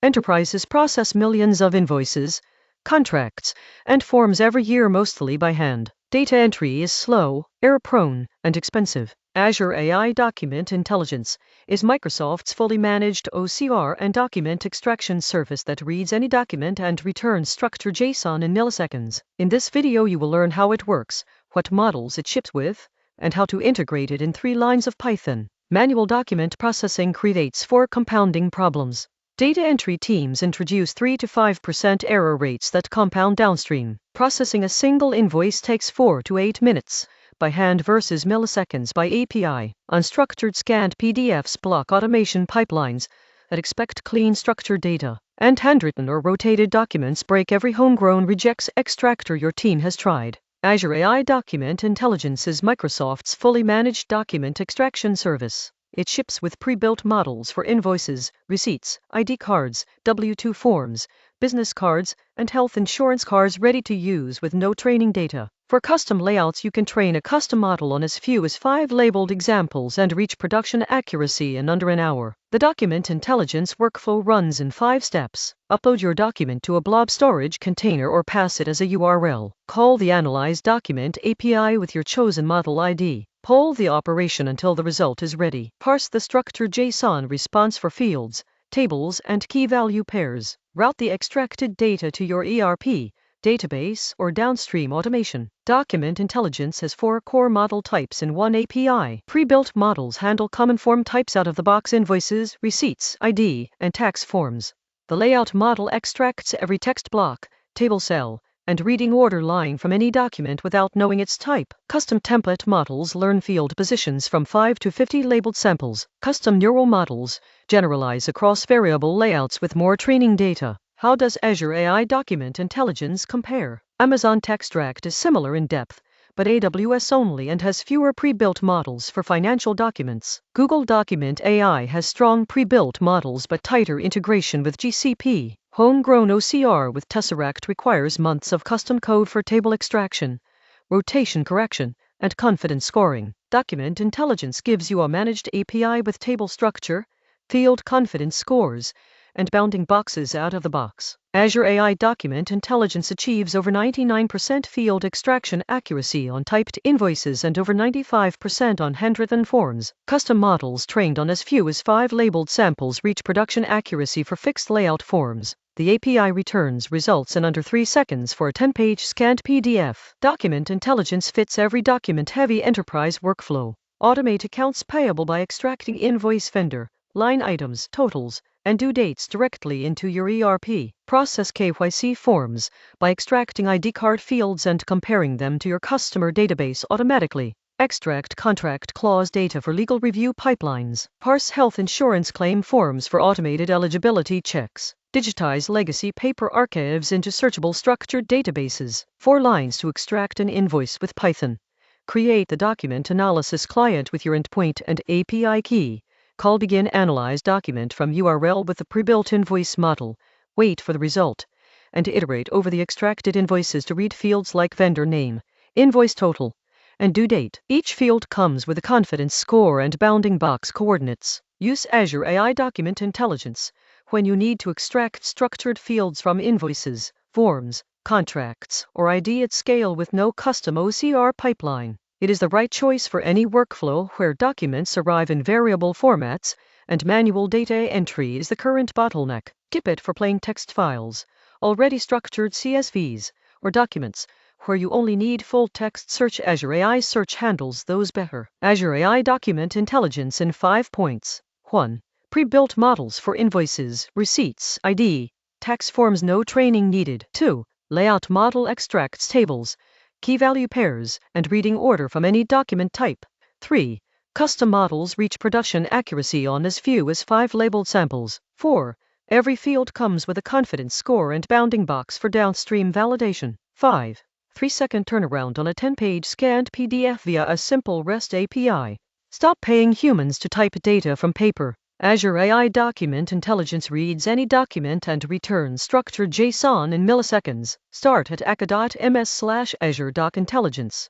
Enterprises process millions of invoices, contracts, and forms every year, mostly by hand. Data entry is slow, error-prone, and expensive. Azure AI Document Intelligence is Microsoft's fully managed OCR and document extraction service that reads any document and returns structured JSON in milliseconds. In this video, you will learn how it works, what models it ships with, and how to integrate it in 3 lines of Python. Manual document processing creates 4 compounding problems. Data entry teams introduce 3 to 5% error rates that compound downstream. Processing a single invoice takes 4 to 8 minutes by hand versus milliseconds by API. Unstructured scanned PDFs block automation pipelines that expect clean structured data. And handwritten or rotated documents break every homegrown regex extractor your team has tried. Azure AI Document Intelligence is Microsoft's fully managed document extraction service. It ships with pre-built models for invoices, receipts, ID cards, W-2 forms, business cards, and health insurance cards ready to use with no training data. For custom layouts, you can train a custom model on as few as 5 labeled examples and reach production accuracy in under an hour. The document intelligence workflow runs in 5 steps. Upload your document to a blob storage container or pass it as a URL. Call the Analyze Document API with your chosen model ID. Poll the operation until the result is ready. Parse the structured JSON response for fields, tables, and key value pairs. Route the extracted data to your ERP, database, or downstream automation. Document Intelligence has 4 core model types in one API. Pre-built models handle common form types out of the box: invoices, receipts, ID, and tax forms. The layout model extracts every text block, table cell, and reading order line from any document without knowing its type. Custom template models learn field positions from 5 to 50 labeled samples. Custom neural models generalize across variable layouts with more training data. How does Azure AI Document Intelligence compare? Amazon Textract is similar in depth, but AWS only and has fewer pre-built models for financial documents. Google Document AI has strong pre-built models but tighter integration with GCP. Homegrown OCR with Tesseract requires months of custom code for table extraction, rotation correction, and confidence scoring. Document Intelligence gives you a managed API with table structure, field confidence scores, and bounding boxes out of the box. Azure AI Document Intelligence achieves over 99% field extraction accuracy on typed invoices and over 95% on handwritten forms. Custom models trained on as few as 5 labeled samples reach production accuracy for fixed layout forms. The API returns results in under 3 seconds for a 10-page scanned PDF. Document Intelligence fits every document-heavy enterprise workflow. Automate accounts payable by extracting invoice, vendor, line items, totals, and due dates directly into your ERP. Process KYC forms by extracting ID card fields and comparing them to your customer database automatically. Extract contract clause data for legal review pipelines. Parse health insurance claim forms for automated eligibility checks. Digitize legacy paper archives into searchable structured databases. 4 lines to extract an invoice with Python. Create the document analysis client with your endpoint and API key. Call begin analyze document from URL with the pre-built invoice model. Wait for the result, and iterate over the extracted invoices to read fields like vendor name, invoice total, and due date. Each field comes with a confidence score and bounding box coordinates. Use Azure AI Document Intelligence when you need to extract structured fields from invoices, forms, contracts, or ID at scale with no custom OCR pipeline. It is the right choice for any workflow where documents arrive in variable formats and manual data entry is the current bottleneck. Skip it for plain text files, already structured CSVs, or documents where you only need full text search. Azure AI Search handles those better. Azure AI Document Intelligence in 5 points. 1. Pre-built models for invoices, receipts, ID, tax forms, no training needed. 2. Layout model extracts tables, key value pairs, and reading order from any document type. 3. Custom models reach production accuracy on as few as 5 labeled samples. 4. Every field comes with a confidence score and bounding box for downstream validation. 5. 3-second turnaround on a 10-page scanned PDF via a simple REST API. Stop paying humans to type data from paper. Azure AI Document Intelligence reads any document and returns structured JSON in milliseconds. Start at aka.ms/Azure Doc Intelligence.